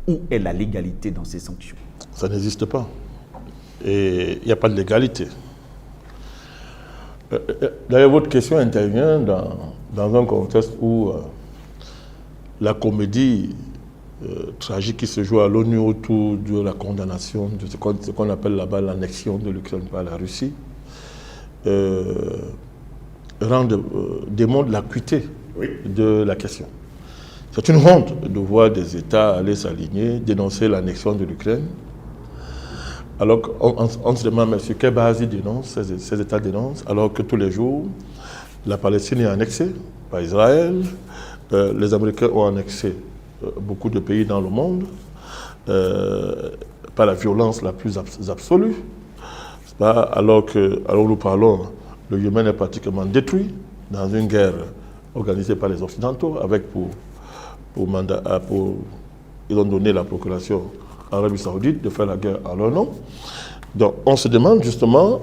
Où est la légalité dans ces sanctions? Ça n'existe pas. Et il n'y a pas de légalité. D'ailleurs, votre question intervient dans un contexte où la comédie tragique qui se joue à l'ONU autour de la condamnation de ce qu'on appelle là-bas l'annexion de l'Ukraine par la Russie démontre l'acuité de la question. C'est une honte de voir des États aller s'aligner, dénoncer l'annexion de l'Ukraine. Alors qu'on se demande, mais sur quelle base ils dénoncent, ces États dénoncent, alors que tous les jours, la Palestine est annexée par Israël, les Américains ont annexé beaucoup de pays dans le monde, par la violence la plus absolue. Alors nous parlons, le Yémen est pratiquement détruit dans une guerre organisée par les Occidentaux, avec ils ont donné la procuration à l'Arabie Saoudite de faire la guerre à leur nom. Donc on se demande justement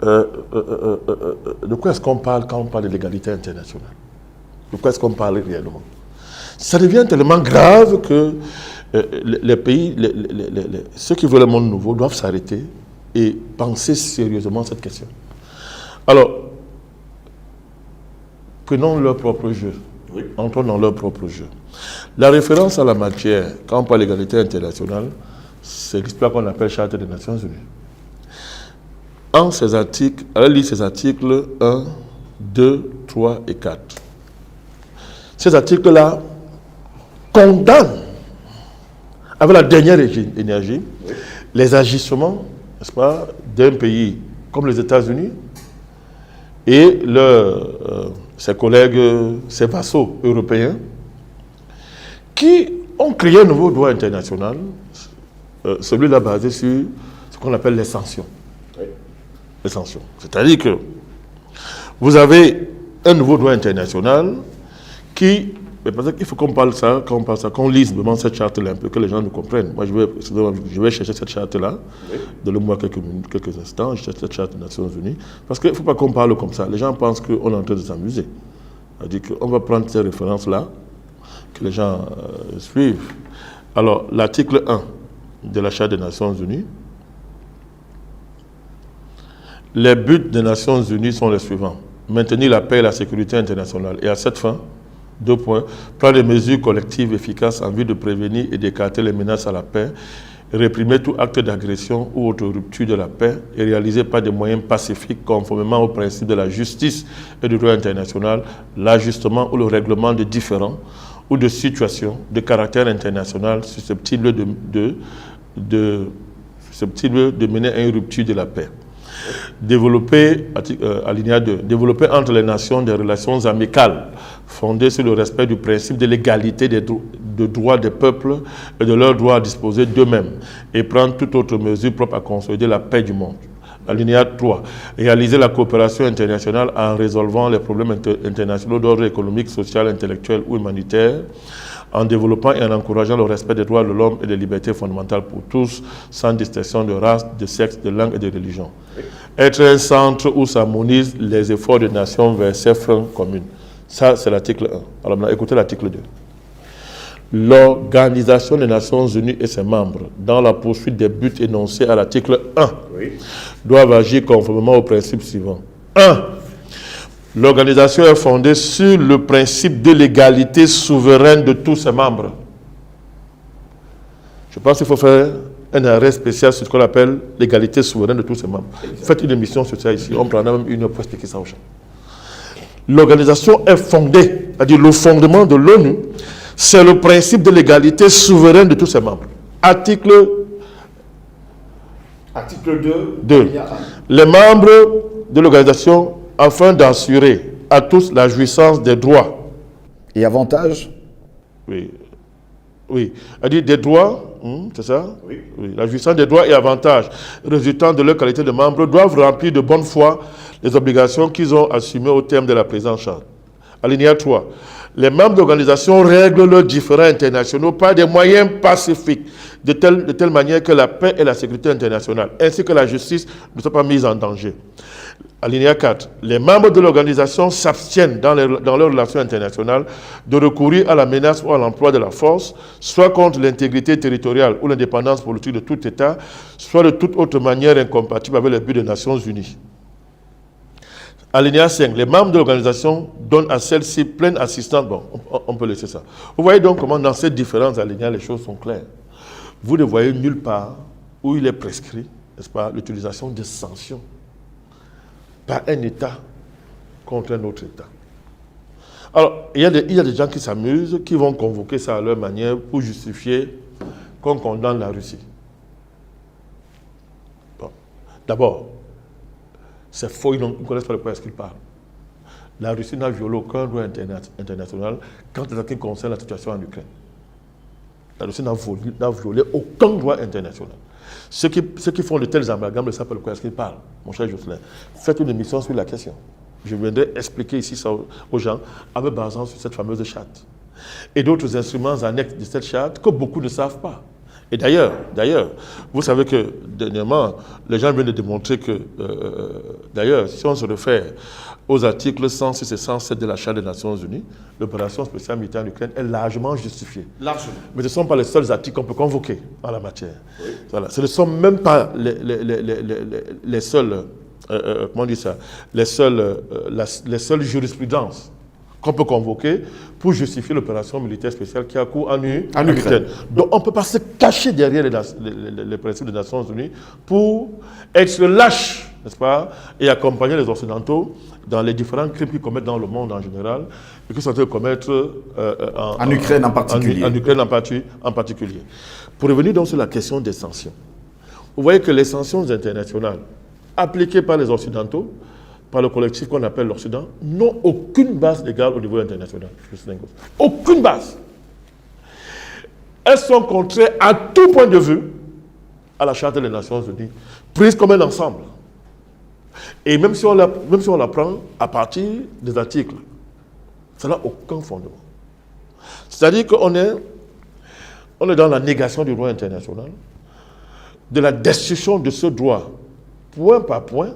de quoi est-ce qu'on parle quand on parle de l'égalité internationale? De quoi est-ce qu'on parle réellement? Ça devient tellement grave que les pays, ceux qui veulent le monde nouveau doivent s'arrêter et penser sérieusement cette question. Alors, prenons leur propre jeu. Oui. Entrons dans leur propre jeu. La référence à la matière, quand on parle d'égalité internationale, c'est l'histoire qu'on appelle Charte des Nations Unies. En ces articles, elle lit ces articles 1, 2, 3 et 4. Ces articles-là condamnent, avec la dernière énergie, les agissements, n'est-ce pas, d'un pays comme les États-Unis et ses collègues, ses vassaux européens, qui ont créé un nouveau droit international, celui-là basé sur ce qu'on appelle les sanctions. Oui. Les sanctions. C'est-à-dire que vous avez un nouveau droit international qui, parce qu'il faut qu'on parle ça, qu'on lise vraiment cette charte-là un peu, que les gens nous comprennent. Moi, je vais chercher cette charte-là, oui. Donnez-moi quelques instants, je cherche cette charte des Nations Unies, parce qu'il ne faut pas qu'on parle comme ça. Les gens pensent qu'on est en train de s'amuser. C'est-à-dire qu'on va prendre ces références-là, que les gens suivent. Alors, l'article 1 de la Charte des Nations Unies, les buts des Nations Unies sont les suivants. Maintenir la paix et la sécurité internationale. Et à cette fin, 2 points, prendre des mesures collectives efficaces en vue de prévenir et d'écarter les menaces à la paix, réprimer tout acte d'agression ou autre rupture de la paix et réaliser par des moyens pacifiques conformément au principe de la justice et du droit international, l'ajustement ou le règlement de différends ou de situations de caractère international susceptibles de mener à une rupture de la paix. Développer, alinéa 2, développer entre les nations des relations amicales fondées sur le respect du principe de l'égalité de droits des peuples et de leur droit à disposer d'eux-mêmes et prendre toute autre mesure propre à consolider la paix du monde. Alinéa 3, réaliser la coopération internationale en résolvant les problèmes internationaux d'ordre économique, social, intellectuel ou humanitaire, en développant et en encourageant le respect des droits de l'homme et des libertés fondamentales pour tous, sans distinction de race, de sexe, de langue et de religion. Être un centre où s'harmonisent les efforts des nations vers ces fins communes. Ça, c'est l'article 1. Alors maintenant, écoutez l'article 2. L'Organisation des Nations Unies et ses membres, dans la poursuite des buts énoncés à l'article 1, doivent agir conformément aux principes suivants. 1. L'organisation est fondée sur le principe de l'égalité souveraine de tous ses membres. Je pense qu'il faut faire un arrêt spécial sur ce qu'on appelle l'égalité souveraine de tous ses membres. Faites une émission sur ça ici, on prendra même une heure pour expliquer ça aux gens. L'organisation est fondée, c'est-à-dire le fondement de l'ONU, c'est le principe de l'égalité souveraine de tous ses membres. Article 2. Les membres de l'organisation, afin d'assurer à tous la jouissance des droits. Et avantages? Oui. Oui. C'est-à-dire des droits, c'est ça? Oui. La jouissance des droits et avantages résultant de leur qualité de membres doivent remplir de bonne foi les obligations qu'ils ont assumées au terme de la présente charte. Alinéa 3. les membres d'organisations règlent leurs différends internationaux par des moyens pacifiques, de telle manière que la paix et la sécurité internationale, ainsi que la justice, ne soient pas mises en danger. Alinéa 4. Les membres de l'organisation s'abstiennent dans leurs relations internationales de recourir à la menace ou à l'emploi de la force, soit contre l'intégrité territoriale ou l'indépendance politique de tout État, soit de toute autre manière incompatible avec les buts des Nations Unies. Alinéa 5. Les membres de l'organisation donnent à celle-ci pleine assistance. Bon, on peut laisser ça. Vous voyez donc comment dans ces différents alinéas, les choses sont claires. Vous ne voyez nulle part où il est prescrit, n'est-ce pas, l'utilisation de sanctions par un État contre un autre État. Alors, il y a des gens qui s'amusent, qui vont convoquer ça à leur manière pour justifier qu'on condamne la Russie. Bon. D'abord, c'est faux, ils ne connaissent pas de quoi est-ce qu'ils parlent. La Russie n'a violé aucun droit international quand il concerne la situation en Ukraine. La Russie n'a violé aucun droit international. Ceux qui font de tels amalgames ne savent pas de quoi est-ce qu'ils parlent, mon cher Jocelyn. Faites une émission sur la question. Je viendrai expliquer ici ça aux gens en me basant sur cette fameuse charte. Et d'autres instruments annexes de cette charte que beaucoup ne savent pas. Et d'ailleurs, vous savez que dernièrement, les gens viennent de démontrer que, d'ailleurs, si on se réfère aux articles 106 et 107 de la Charte des Nations Unies, l'opération spéciale militaire en Ukraine est largement justifiée. Largement. Mais ce ne sont pas les seuls articles qu'on peut convoquer en la matière. Oui. Voilà. Ce ne sont même pas les seuls, comment on dit ça, les seules jurisprudences qu'on peut convoquer pour justifier l'opération militaire spéciale qui a cours en Ukraine. Donc on ne peut pas se cacher derrière les principes des Nations Unies pour être lâche, n'est-ce pas, et accompagner les Occidentaux dans les différents crimes qu'ils commettent dans le monde en général et qu'ils sont en train de commettre en Ukraine en particulier. En Ukraine en particulier. Pour revenir donc sur la question des sanctions, vous voyez que les sanctions internationales appliquées par les Occidentaux, par le collectif qu'on appelle l'Occident, n'ont aucune base légale au niveau international. Aucune base. Elles sont contraires à tout point de vue à la Charte des Nations Unies, prise comme un ensemble. Et même si on la prend à partir des articles, ça n'a aucun fondement. C'est-à-dire qu'on est dans la négation du droit international, de la destruction de ce droit, point par point,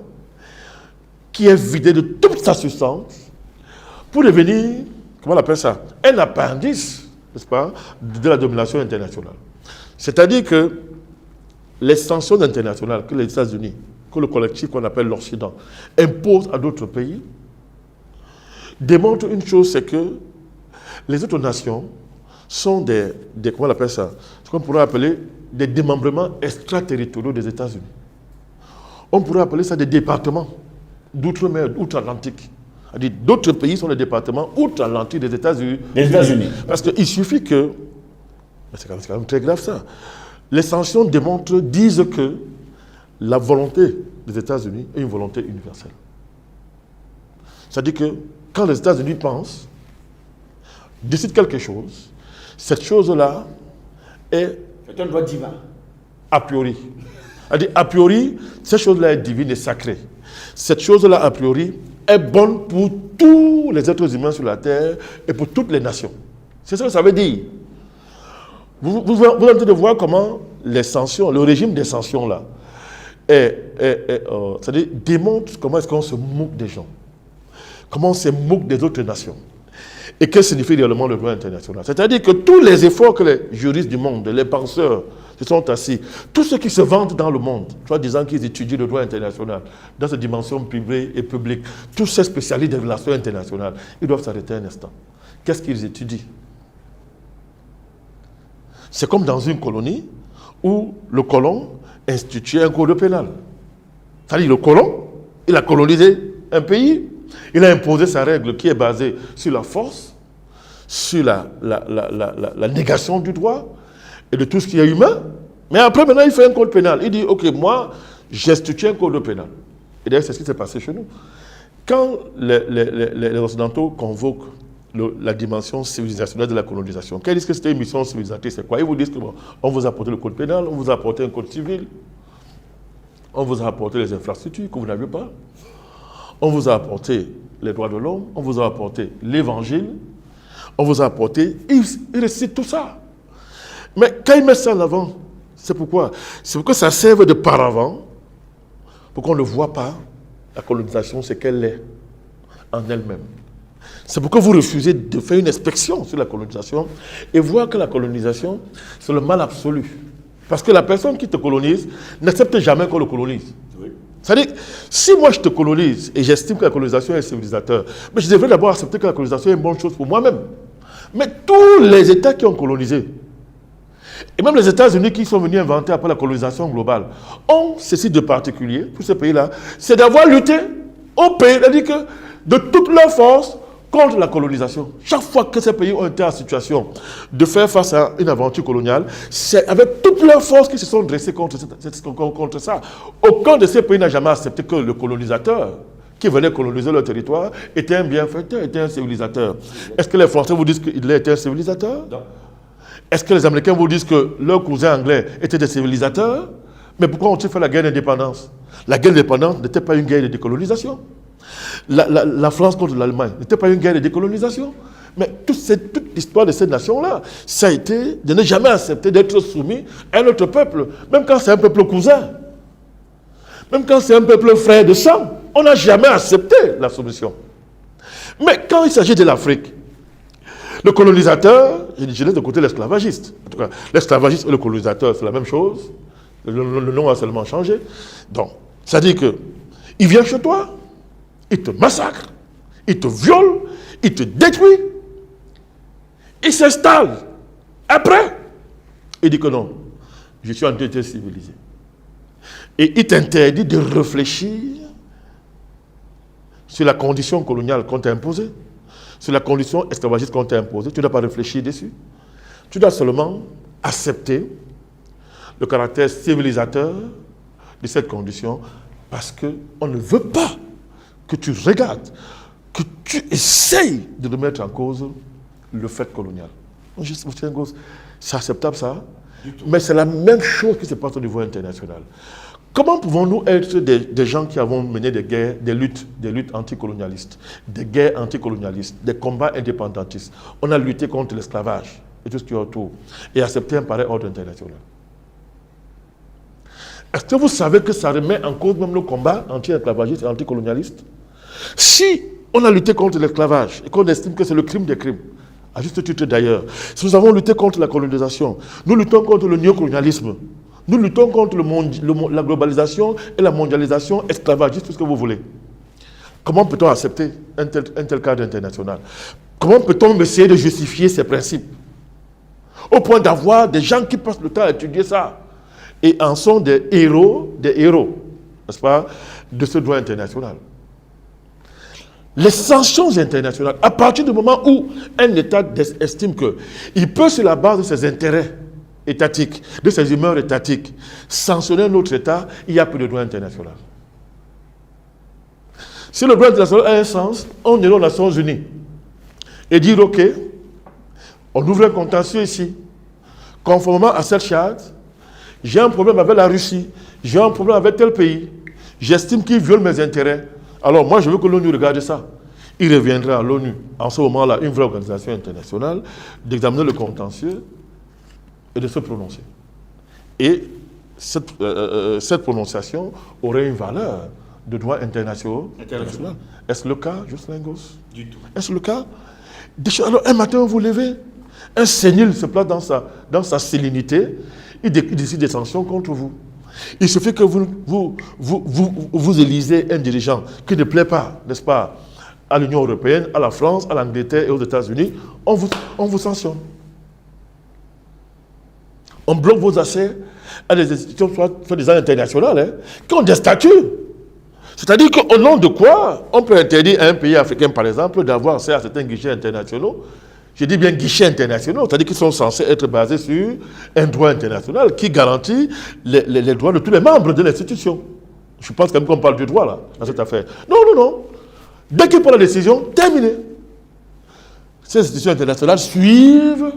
qui est vidé de toute sa substance pour devenir, comment on appelle ça, un appendice, n'est-ce pas, de la domination internationale. C'est-à-dire que les sanctions internationales que les États-Unis, que le collectif qu'on appelle l'Occident, imposent à d'autres pays, démontrent une chose, c'est que les autres nations sont des comment on appelle ça, ce qu'on pourrait appeler des démembrements extraterritoriaux des États-Unis. On pourrait appeler ça des départements d'outre-mer, outre-Atlantique. D'autres pays sont les départements outre-Atlantique des États-Unis. Parce qu'il suffit que, c'est quand même très grave ça, les sanctions disent que la volonté des États-Unis est une volonté universelle. C'est-à-dire que quand les États-Unis pensent, décident quelque chose, cette chose-là est un droit divin. A priori. C'est-à-dire, a priori, cette chose-là est divine et sacrée. Cette chose-là, a priori, est bonne pour tous les êtres humains sur la terre et pour toutes les nations. C'est ça que ça veut dire. Vous êtes en train de voir comment les sanctions, le régime des sanctions là, c'est-à-dire démontre comment est-ce qu'on se moque des gens, comment on se moque des autres nations. Et que signifie réellement le droit international? C'est-à-dire que tous les efforts que les juristes du monde, les penseurs se sont assis, tous ceux qui se vantent dans le monde, soit disant qu'ils étudient le droit international, dans sa dimension privée et publique, tous ces spécialistes des relations internationales, ils doivent s'arrêter un instant. Qu'est-ce qu'ils étudient? C'est comme dans une colonie où le colon instituait un code pénal. C'est-à-dire le colon, il a colonisé un pays, il a imposé sa règle qui est basée sur la force, sur la négation du droit et de tout ce qui est humain. Mais après, maintenant, il fait un code pénal. Il dit, OK, moi, j'institue un code pénal. Et d'ailleurs, c'est ce qui s'est passé chez nous. Quand les Occidentaux convoquent la dimension civilisationnelle de la colonisation, quand ils disent que c'était une mission civilisatrice, c'est quoi? Ils vous disent qu'on vous a apporté le code pénal, on vous a apporté un code civil, on vous a apporté les infrastructures que vous n'aviez pas. On vous a apporté les droits de l'homme, on vous a apporté l'évangile, on vous a apporté, il récite tout ça. Mais quand il met ça en avant, c'est pourquoi? C'est pour que ça serve de paravent, pour qu'on ne voit pas la colonisation, c'est qu'elle est en elle-même. C'est pourquoi vous refusez de faire une inspection sur la colonisation et voir que la colonisation, c'est le mal absolu. Parce que la personne qui te colonise n'accepte jamais qu'on le colonise. Oui. C'est-à-dire, si moi je te colonise et j'estime que la colonisation est civilisateur, mais je devrais d'abord accepter que la colonisation est une bonne chose pour moi-même. Mais tous les États qui ont colonisé, et même les États-Unis qui sont venus inventer après la colonisation globale, ont ceci de particulier, pour ces pays-là, c'est d'avoir lutté au pays, c'est-à-dire que de toute leur force, contre la colonisation. Chaque fois que ces pays ont été en situation de faire face à une aventure coloniale, c'est avec toute leur force qu'ils se sont dressés contre ça. Aucun de ces pays n'a jamais accepté que le colonisateur qui venait coloniser leur territoire était un bienfaiteur, était un civilisateur. Est-ce que les Français vous disent qu'il était un civilisateur? Non. Est-ce que les Américains vous disent que leurs cousins anglais étaient des civilisateurs? Mais pourquoi ont-ils fait la guerre d'indépendance? La guerre d'indépendance n'était pas une guerre de décolonisation. La France contre l'Allemagne n'était pas une guerre de décolonisation. Mais toute l'histoire de cette nation-là, ça a été de ne jamais accepter d'être soumis à un autre peuple, même quand c'est un peuple cousin, même quand c'est un peuple frère de sang, on n'a jamais accepté la soumission. Mais quand il s'agit de l'Afrique, le colonisateur, je laisse de côté l'esclavagiste. En tout cas, l'esclavagiste et le colonisateur, c'est la même chose. Le nom a seulement changé. Donc, ça dit que il vient chez toi, il te massacre, il te viole, il te détruit, il s'installe. Après, il dit que non, je suis en train d'être civilisé. Et il t'interdit de réfléchir sur la condition coloniale qu'on t'a imposée, sur la condition esclavagiste qu'on t'a imposée. Tu ne dois pas réfléchir dessus. Tu dois seulement accepter le caractère civilisateur de cette condition parce qu'on ne veut pas que tu regardes, que tu essayes de remettre en cause le fait colonial. C'est acceptable ça, mais c'est la même chose qui se passe au niveau international. Comment pouvons-nous être des gens qui avons mené des guerres, des luttes anticolonialistes, des guerres anticolonialistes, des combats indépendantistes? On a lutté contre l'esclavage et tout ce qui est autour, et accepté un pareil ordre international. Est-ce que vous savez que ça remet en cause même le combat anti-esclavagiste et anticolonialiste? Si on a lutté contre l'esclavage et qu'on estime que c'est le crime des crimes, à juste titre d'ailleurs, si nous avons lutté contre la colonisation, nous luttons contre le néocolonialisme, nous luttons contre la globalisation et la mondialisation esclavagiste, tout ce que vous voulez. Comment peut-on accepter un tel cadre international? Comment peut-on essayer de justifier ces principes? Au point d'avoir des gens qui passent le temps à étudier ça et en sont des héros, n'est-ce pas, de ce droit international. Les sanctions internationales, à partir du moment où un État estime qu'il peut, sur la base de ses intérêts étatiques, de ses humeurs étatiques, sanctionner un autre État, il n'y a plus de droit international. Si le droit international a un sens, on est aux Nations Unies et dire, OK, on ouvre un contentieux ici, conformément à cette charte, j'ai un problème avec la Russie, j'ai un problème avec tel pays, j'estime qu'il viole mes intérêts. Alors moi, je veux que l'ONU regarde ça. Il reviendra à l'ONU, en ce moment-là, une vraie organisation internationale, d'examiner le contentieux et de se prononcer. Et cette prononciation aurait une valeur de droit international. Est-ce le cas, Jocelyn Goss? Du tout. Est-ce le cas? Alors, un matin, vous levez, un sénile se place dans sa sérénité, il décide des sanctions contre vous. Il suffit que vous élisez un dirigeant qui ne plaît pas, n'est-ce pas, à l'Union européenne, à la France, à l'Angleterre et aux États-Unis, on vous sanctionne. On bloque vos accès à des institutions soi-disant internationales, qui ont des statuts. C'est-à-dire qu'au nom de quoi on peut interdire à un pays africain, par exemple, d'avoir accès à certains guichets internationaux. Je dis bien guichets internationaux, c'est-à-dire qu'ils sont censés être basés sur un droit international qui garantit les droits de tous les membres de l'institution. Je pense quand même qu'on parle du droit, là, dans cette affaire. Non. Dès qu'ils prennent la décision, terminé. Ces institutions internationales suivent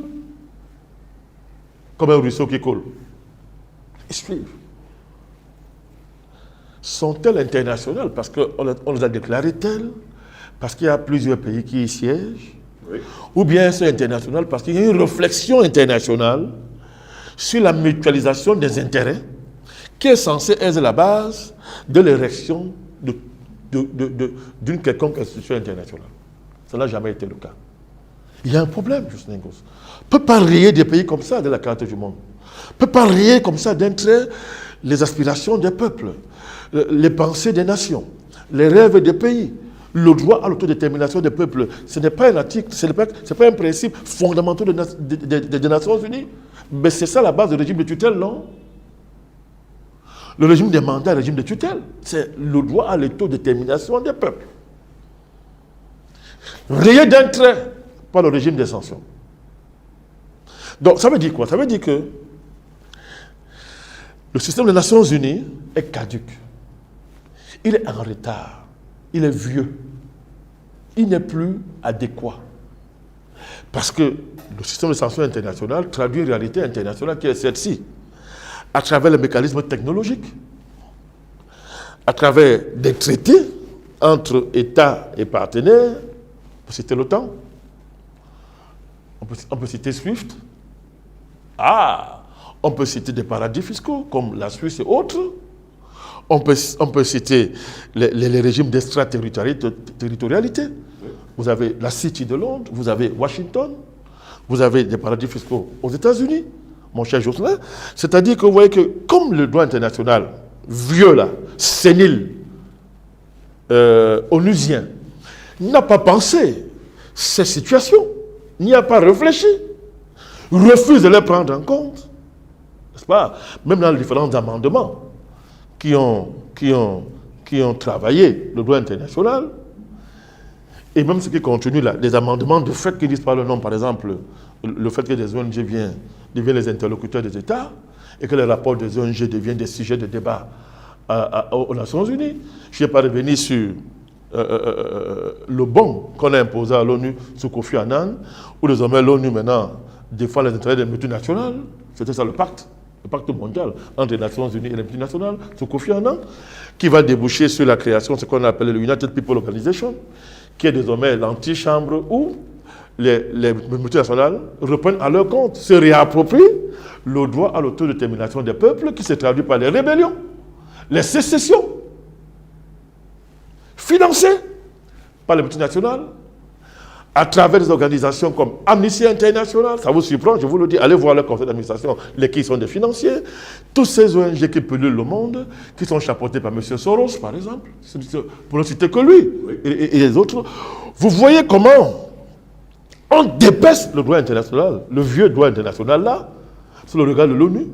comme un ruisseau qui coule. Ils suivent. Sont-elles internationales parce qu'on les a déclarées telles, parce qu'il y a plusieurs pays qui y siègent? ou bien c'est international parce qu'il y a une réflexion internationale sur la mutualisation des intérêts qui est censée être la base de l'érection d'une quelconque institution internationale. Ça n'a jamais été le cas. Il y a un problème, Justin Ngos. On ne peut pas rayer des pays comme ça de la carte du monde. On ne peut pas rayer comme ça d'un trait les aspirations des peuples, les pensées des nations, les rêves des pays, le droit à l'autodétermination des peuples. Ce n'est pas un article, ce n'est pas un principe fondamental des Nations Unies. Mais c'est ça la base du régime de tutelle, non? Le régime des mandats, le régime de tutelle, c'est le droit à l'autodétermination des peuples. Rayé d'un trait par le régime des sanctions. Donc ça veut dire quoi? Ça veut dire que le système des Nations Unies est caduque. Il est en retard. Il est vieux. Il n'est plus adéquat. Parce que le système de sanctions internationales traduit une réalité internationale qui est celle-ci, à travers les mécanismes technologiques, à travers des traités entre États et partenaires. On peut citer l'OTAN, on peut citer SWIFT, on peut citer des paradis fiscaux comme la Suisse et autres. On peut citer les régimes d'extraterritorialité. Vous avez la City de Londres, vous avez Washington, vous avez des paradis fiscaux aux États-Unis, mon cher Jocelyn. C'est-à-dire que vous voyez que comme le droit international, vieux là, sénile, onusien, n'a pas pensé ces situations, n'y a pas réfléchi, refuse de les prendre en compte, n'est-ce pas? Même dans les différents amendements qui ont travaillé le droit international, et même ce qui continue là, des amendements de fait qui disent pas le nom, par exemple, le fait que des ONG deviennent les interlocuteurs des États, et que les rapports des ONG deviennent des sujets de débat aux Nations Unies. Je ne vais pas revenir sur le bon qu'on a imposé à l'ONU sous Kofi Annan, où désormais l'ONU maintenant défend les intérêts des multinationales. C'était ça le pacte mondial entre les Nations Unies et les multinationales sous Kofi Annan, qui va déboucher sur la création de ce qu'on appelle le United People Organization, qui est désormais l'antichambre où les multinationales reprennent à leur compte, se réapproprient le droit à l'autodétermination des peuples qui se traduit par les rébellions, les sécessions, financées par les multinationales, à travers des organisations comme Amnesty International. Ça vous surprend, je vous le dis, allez voir le conseil d'administration, qui sont des financiers, tous ces ONG qui polluent le monde, qui sont chapeautés par M. Soros, par exemple, pour ne citer que lui, et les autres. Vous voyez comment on dépaisse le droit international, le vieux droit international là, sous le regard de l'ONU,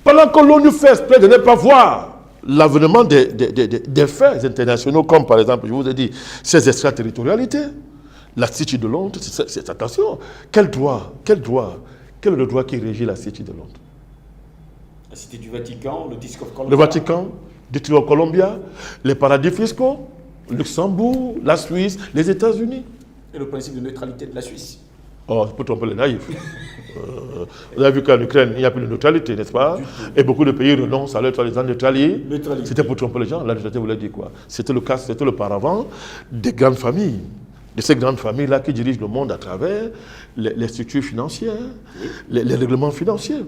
pendant que l'ONU fait exprès de ne pas voir l'avènement des faits internationaux, comme par exemple, je vous ai dit, ces extraterritorialités. La City de Londres, attention, quel est le droit qui régit la City de Londres? La Cité du Vatican, le District of Columbia. Le Vatican, District of Columbia, les paradis fiscaux, Luxembourg, la Suisse, les États-Unis. Et le principe de neutralité de la Suisse. Oh, c'est pour tromper les naïfs. Vous avez vu qu'en Ukraine, il n'y a plus de neutralité, n'est-ce pas? Et beaucoup de pays renoncent à leur neutralité. C'était pour tromper les gens. La neutralité voulait dire quoi? C'était le cas, c'était le paravent des grandes familles. De ces grandes familles-là qui dirigent le monde à travers les structures financières, les règlements financiers.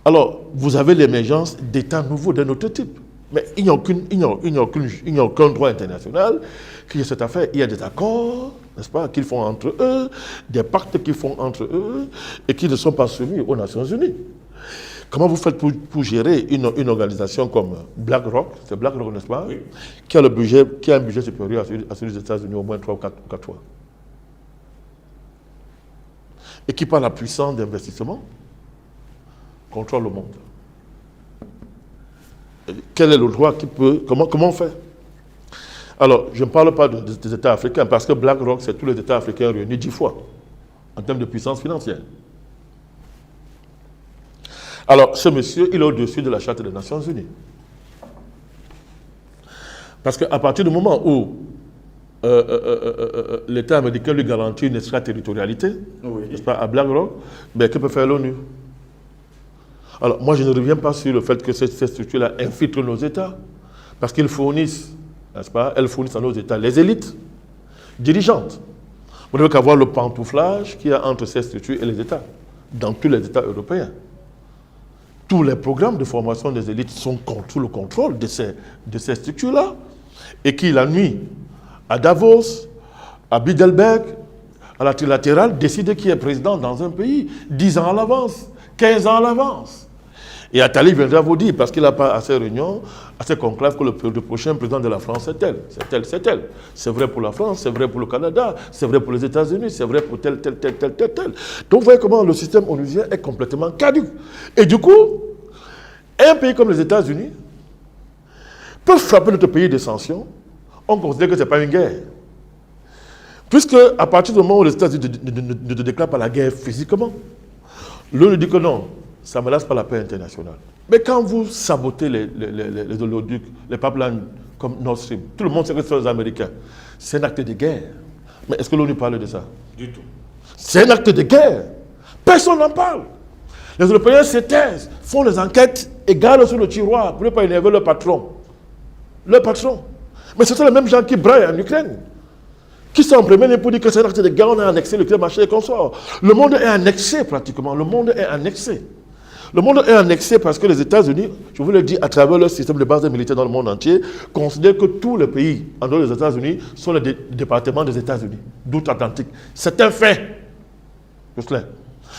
Alors, vous avez l'émergence d'États nouveaux d'un autre type. Mais il n'y a aucun droit international qui est cette affaire. Il y a des accords, n'est-ce pas, qu'ils font entre eux, des pactes qu'ils font entre eux, et qui ne sont pas soumis aux Nations Unies. Comment vous faites pour gérer une organisation comme BlackRock, c'est BlackRock, n'est-ce pas, oui, qui a un budget supérieur à celui des États-Unis au moins 3 ou 4 fois, et qui, par la puissance d'investissement, contrôle le monde. Quel est le droit qui peut... Comment on fait? Alors, je ne parle pas des États africains, parce que BlackRock, c'est tous les États africains réunis 10 fois, en termes de puissance financière. Alors, ce monsieur, il est au-dessus de la Charte des Nations Unies. Parce qu'à partir du moment où l'État américain lui garantit une extraterritorialité, n'est-ce pas, à BlackRock, ben, que peut faire l'ONU? Alors, moi, je ne reviens pas sur le fait que cette structure-là infiltre nos États, parce qu'ils fournissent, n'est-ce pas, elles fournissent à nos États les élites dirigeantes. Vous n'avez qu'à voir le pantouflage qu'il y a entre ces structures et les États, dans tous les États européens. Tous les programmes de formation des élites sont sous le contrôle de ces structures-là. Et qui, la nuit, à Davos, à Bilderberg, à la trilatérale, décide qui est président dans un pays 10 ans à l'avance, 15 ans à l'avance. Et Attali viendra vous dire, parce qu'il n'a pas à ces réunions, à ces conclaves, que le prochain président de la France est tel, c'est tel, c'est tel. C'est vrai pour la France, c'est vrai pour le Canada, c'est vrai pour les États-Unis, c'est vrai pour tel. Donc vous voyez comment le système onusien est complètement caduc. Et du coup, un pays comme les États-Unis peut frapper notre pays de sanctions. On considère que ce n'est pas une guerre. Puisque à partir du moment où les États-Unis ne déclarent pas la guerre physiquement, l'ONU dit que non, ça ne menace pas la paix internationale. Mais quand vous sabotez les oléoducs, les pipelines comme Nord Stream, tout le monde sait que ce sont les Américains. C'est un acte de guerre. Mais est-ce que l'ONU parle de ça? Du tout. C'est un acte de guerre. Personne n'en parle. Les Européens se taisent, font les enquêtes et gardent sur le tiroir pour ne pas énerver leur patron. Leur patron. Mais ce sont les mêmes gens qui braillent en Ukraine, qui sont en premier lieu pour dire que c'est un acte de guerre, on a annexé le marché et consorts. Le monde est annexé pratiquement. Le monde est annexé. Le monde est annexé parce que les États-Unis, je vous le dis, à travers leur système de base militaire dans le monde entier, considèrent que tous les pays en dehors des États-Unis sont les départements des États-Unis, d'outre-Atlantique. C'est un fait.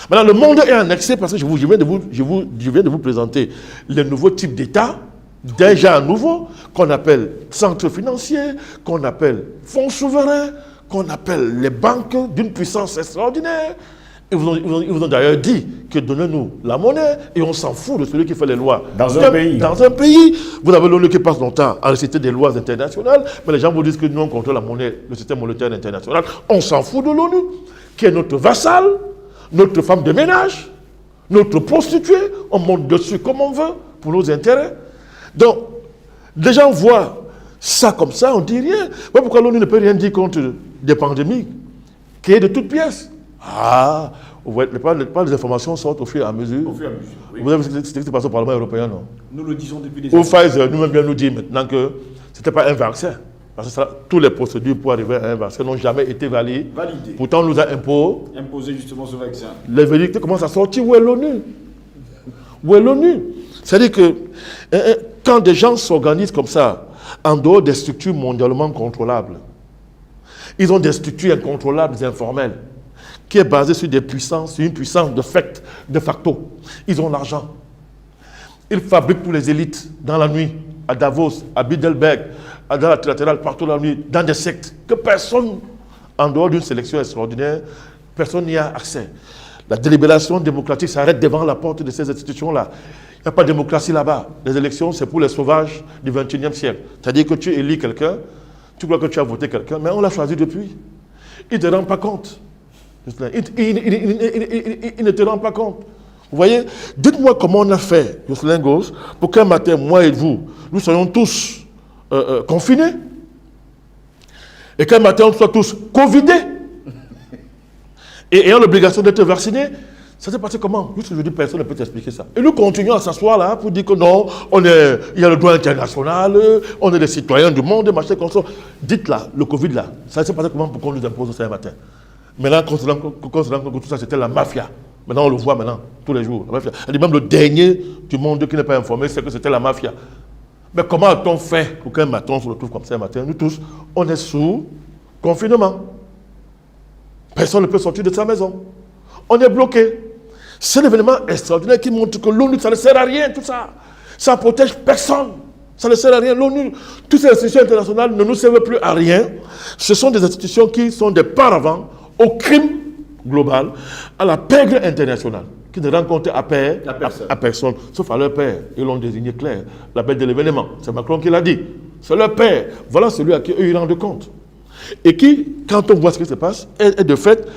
Maintenant, le monde est annexé parce que je viens de vous présenter les nouveaux types d'États, déjà nouveaux, qu'on appelle centres financiers, qu'on appelle fonds souverains, qu'on appelle les banques d'une puissance extraordinaire. Ils vous ont d'ailleurs dit que donnez-nous la monnaie et on s'en fout de celui qui fait les lois. Dans un pays. Dans un pays, vous avez l'ONU qui passe longtemps à réciter des lois internationales, mais les gens vous disent que nous on contrôle la monnaie, le système monétaire international. On s'en fout de l'ONU, qui est notre vassal, notre femme de ménage, notre prostituée. On monte dessus comme on veut pour nos intérêts. Donc, les gens voient ça comme ça, on ne dit rien. Voilà pourquoi l'ONU ne peut rien dire contre des pandémies qui est de toutes pièces. Ah, vous voyez, les informations sortent au fur et à mesure. Au fur et à mesure, oui. Vous avez vu ce qui s'est passé au Parlement européen, non? Nous le disons depuis des Au années. Pfizer, nous-mêmes bien nous dire maintenant que ce n'était pas un vaccin. Parce que ça, toutes les procédures pour arriver à un vaccin n'ont jamais été validées. Pourtant, on nous a imposé justement ce vaccin. Les vérités commencent à sortir. Où est l'ONU? Où est l'ONU? C'est-à-dire que quand des gens s'organisent comme ça, en dehors des structures mondialement contrôlables, ils ont des structures incontrôlables, informelles, qui est basée sur des puissances, sur une puissance de fait, de facto. Ils ont l'argent. Ils fabriquent tous les élites dans la nuit, à Davos, à Bilderberg, dans la trilatérale, partout dans la nuit, dans des sectes, que personne, en dehors d'une sélection extraordinaire, personne n'y a accès. La délibération démocratique s'arrête devant la porte de ces institutions-là. Il n'y a pas de démocratie là-bas. Les élections, c'est pour les sauvages du XXIe siècle. C'est-à-dire que tu élis quelqu'un, tu crois que tu as voté quelqu'un, mais on l'a choisi depuis. Il ne te rend pas compte. Il ne te rend pas compte. Vous voyez? Dites-moi comment on a fait, Jocelyn Gauss, pour qu'un matin, moi et vous, nous soyons tous confinés, et qu'un matin, on soit tous covidés, et ayant l'obligation d'être vaccinés. Ça s'est passé comment? Juste aujourd'hui, personne ne peut t'expliquer ça. Et nous continuons à s'asseoir là pour dire que non, il y a le droit international, on est des citoyens du monde, machin, comme ça. Dites là, le Covid là, ça s'est passé comment pour qu'on nous impose ça un matin? Maintenant, quand on se rend compte que tout ça, c'était la mafia. Maintenant, on le voit maintenant, tous les jours. La mafia. Et même le dernier du monde qui n'est pas informé, c'est que c'était la mafia. Mais comment a-t-on fait pour qu'un matin, on se retrouve comme ça un matin? Nous tous, on est sous confinement. Personne ne peut sortir de sa maison. On est bloqué. C'est l'événement extraordinaire qui montre que l'ONU, ça ne sert à rien, tout ça. Ça ne protège personne. Ça ne sert à rien. L'ONU, toutes ces institutions internationales ne nous servent plus à rien. Ce sont des institutions qui sont des paravents au crime global, à la pègre internationale, qui ne rend compte à personne, sauf à leur père. Ils l'ont désigné clair, la bête de l'événement. C'est Macron qui l'a dit. C'est leur père. Voilà celui à qui eux ils rendent compte. Et qui, quand on voit ce qui se passe, est de fait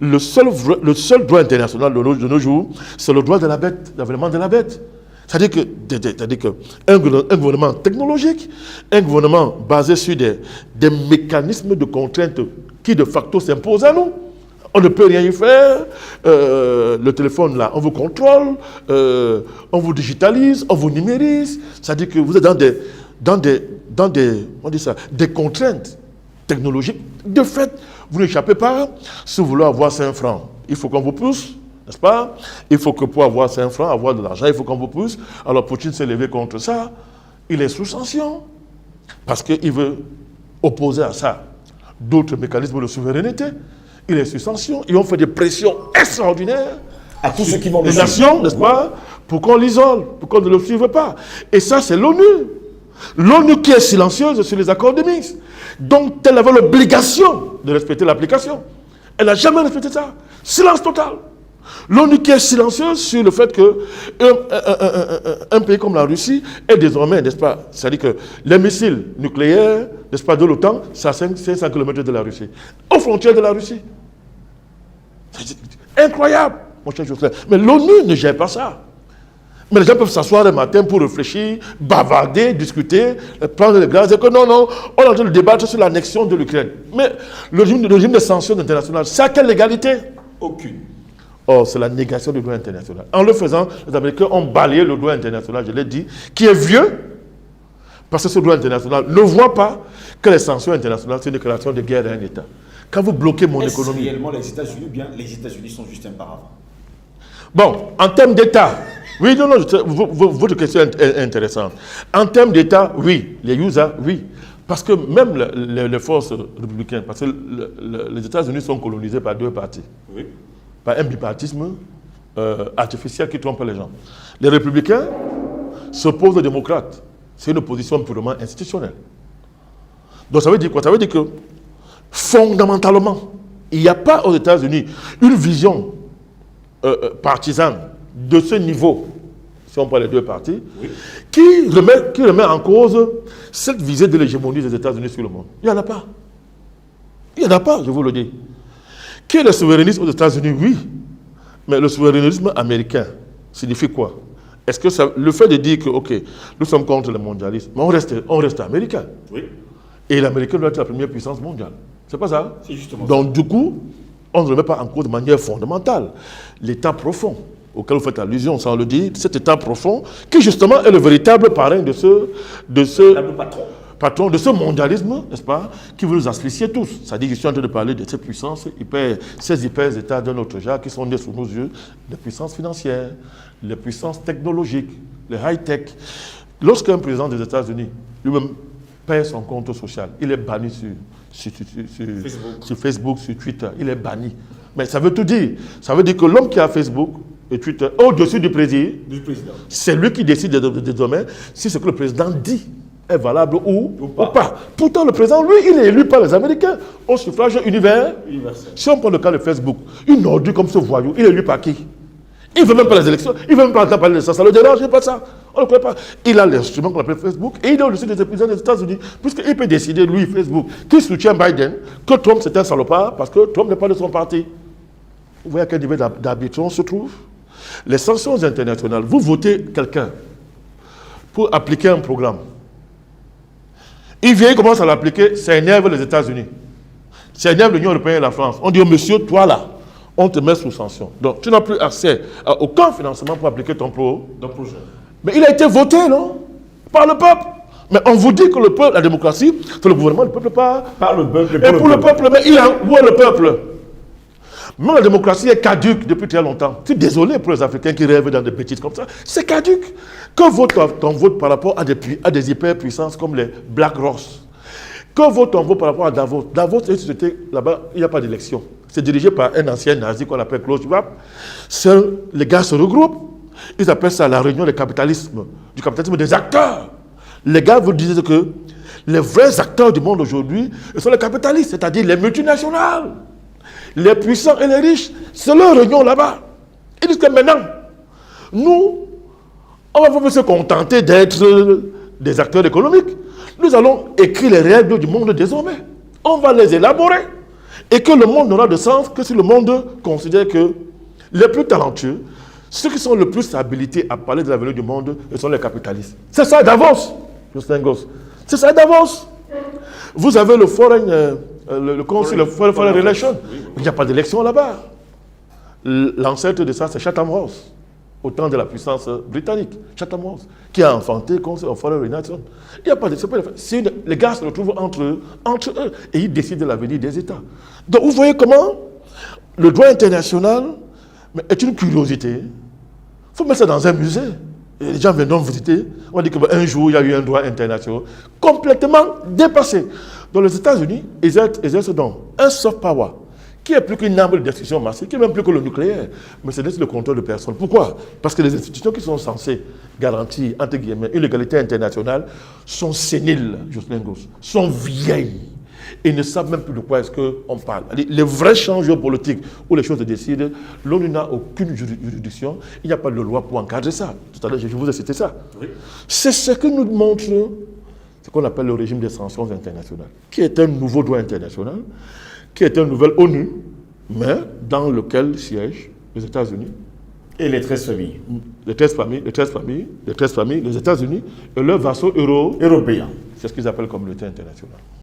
le seul droit international de nos jours, c'est le droit de la bête, l'avènement de la bête. C'est-à-dire qu'un gouvernement technologique, un gouvernement basé sur des mécanismes de contrainte qui de facto s'imposent à nous. On ne peut rien y faire. Le téléphone, là, on vous contrôle, on vous digitalise, on vous numérise. C'est-à-dire que vous êtes dans des contraintes technologiques. De fait, Vous n'échappez pas. Si vous voulez avoir 5 francs, il faut qu'on vous pousse, n'est-ce pas? Il faut que pour avoir 5 francs, avoir de l'argent, il faut qu'on vous pousse. Alors Poutine s'est levé contre ça. Il est sous sanction. Parce qu'il veut opposer à ça d'autres mécanismes de souveraineté. Il est sous sanction. Ils ont fait des pressions extraordinaires à tous ceux qui vont les nations, n'est-ce pas, pour qu'on l'isole, pour qu'on ne le suive pas. Et ça, c'est l'ONU. L'ONU qui est silencieuse sur les accords de Minsk. Donc, elle avait l'obligation de respecter l'application. Elle n'a jamais respecté ça. Silence total. L'ONU qui est silencieuse sur le fait qu'un pays comme la Russie est désormais, n'est-ce pas, c'est-à-dire que les missiles nucléaires, n'est-ce pas, de l'OTAN, c'est à 500 km de la Russie, aux frontières de la Russie. C'est incroyable, mon cher Jocelyn. Mais l'ONU ne gère pas ça. Mais les gens peuvent s'asseoir le matin pour réfléchir, bavarder, discuter, prendre les glaces, et que non, on est en train de débattre sur l'annexion de l'Ukraine. Mais le régime de sanctions internationales, c'est à quelle légalité? Aucune. Or, c'est la négation du droit international. En le faisant, les Américains ont balayé le droit international, je l'ai dit, qui est vieux, parce que ce droit international ne voit pas que les sanctions internationales, c'est une déclaration de guerre à un État. Quand vous bloquez mon économie... Est-ce réellement les États-Unis ou bien les États-Unis sont juste un paravent? Bon, en termes d'État, oui, non, votre question est intéressante. En termes d'État, oui, les USA, oui. Parce que même les forces républicaines, parce que les États-Unis sont colonisés par 2 partis. Oui. Par un bipartisme artificiel qui trompe les gens. Les républicains s'opposent aux démocrates. C'est une opposition purement institutionnelle. Donc ça veut dire quoi? Ça veut dire que fondamentalement, il n'y a pas aux États-Unis une vision partisane de ce niveau, si on prend les 2 partis, oui, qui remet en cause cette visée de l'hégémonie des États-Unis sur le monde. Il n'y en a pas. Il n'y en a pas, je vous le dis. Qui est le souverainisme aux États-Unis? Oui. Mais le souverainisme américain signifie quoi? Est-ce que ça, le fait de dire que, ok, nous sommes contre le mondialisme, mais on reste américain. Oui. Et l'Américain doit être la première puissance mondiale. C'est pas ça? C'est justement ça. Donc, du coup, on ne remet pas en cause de manière fondamentale l'état profond auquel vous faites allusion, sans le dire, cet état profond, qui justement est le véritable parrain de ce patron de ce mondialisme, n'est-ce pas, qui veut nous asphyxier tous. C'est-à-dire que je suis en train de parler de ces puissances, ces hyper-États d'un autre genre qui sont nés sous nos yeux, les puissances financières, les puissances technologiques, les high-tech. Lorsqu'un président des États-Unis lui-même paie son compte social, il est banni sur Facebook, sur Twitter, il est banni. Mais ça veut tout dire. Ça veut dire que l'homme qui a Facebook et Twitter au-dessus du président, c'est lui qui décide désormais si ce que le président dit est valable ou pas. Pourtant, le président, lui, il est élu par les Américains au suffrage universel. Si on prend le cas de Facebook, une ordure comme ce voyou, il est élu par qui? Il ne veut même pas les élections, il ne veut même pas parler de ça, ça ne le dérange pas ça. On ne le connaît pas. Il a l'instrument qu'on appelle Facebook et il est au-dessus des présidents des États-Unis, puisqu'il peut décider, lui, Facebook, qui soutient Biden, que Trump c'est un salopard parce que Trump n'est pas de son parti. Vous voyez à quel niveau d'arbitre on se trouve? Les sanctions internationales, vous votez quelqu'un pour appliquer un programme. Il vient, il commence à l'appliquer, ça énerve les États-Unis. Ça énerve l'Union européenne et la France. On dit, oh, monsieur, toi là, on te met sous sanction. Donc, tu n'as plus accès à aucun financement pour appliquer ton projet. Mais il a été voté, non? Par le peuple. Mais on vous dit que le peuple, la démocratie, c'est le gouvernement, le peuple pas. Par le peuple. Et pour le peuple, mais il a où est le peuple? Même la démocratie est caduque depuis très longtemps. Je suis désolé pour les Africains qui rêvent dans des bêtises comme ça. C'est caduque. Que vote ton vote par rapport à des hyperpuissances comme les Black Ross? Que vote ton vote par rapport à Davos? Davos est une société, là-bas, il n'y a pas d'élection. C'est dirigé par un ancien nazi qu'on appelle Klaus Schwab. Les gars se regroupent. Ils appellent ça la réunion du capitalisme des acteurs. Les gars vous disent que les vrais acteurs du monde aujourd'hui sont les capitalistes, c'est-à-dire les multinationales. Les puissants et les riches, c'est leur réunion là-bas. Ils disent que maintenant, nous, on va pas se contenter d'être des acteurs économiques. Nous allons écrire les règles du monde désormais. On va les élaborer. Et que le monde n'aura de sens que si le monde considère que les plus talentueux, ceux qui sont le plus habilités à parler de l'avenir du monde, ce sont les capitalistes. C'est ça Davos, Justin Goss. C'est ça Davos. Vous avez le foreign... le Conseil, le Foreign Relations. Il n'y a pas d'élection là-bas. L'ancêtre de ça, c'est Chatham House, au temps de la puissance britannique, Chatham House, qui a enfanté Conseil of Foreign Relations. Il n'y a pas de... les gars se retrouvent entre eux et ils décident de l'avenir des États. Donc vous voyez comment le droit international est une curiosité. Il faut mettre ça dans un musée. Et les gens viendront visiter. On dit qu'un jour, il y a eu un droit international complètement dépassé. Donc les États-Unis exercent donc un soft power qui est plus qu'une arme de destruction massive, qui est même plus que le nucléaire. Mais c'est le contrôle de personne. Pourquoi? Parce que les institutions qui sont censées garantir, entre guillemets, une égalité internationale sont séniles, Jocelyn Gosse, sont vieilles. Et ne savent même plus de quoi est-ce qu'on parle. Les vrais champs géopolitiques où les choses se décident, l'ONU n'a aucune juridiction, il n'y a pas de loi pour encadrer ça. Tout à l'heure, je vous ai cité ça. Oui. C'est ce que nous montre ce qu'on appelle le régime des sanctions internationales, qui est un nouveau droit international, qui est un nouvel ONU, mais dans lequel siègent les États-Unis. Et les 13 familles. Les 13 familles, les États-Unis et leurs vassaux européens. C'est ce qu'ils appellent communauté internationale.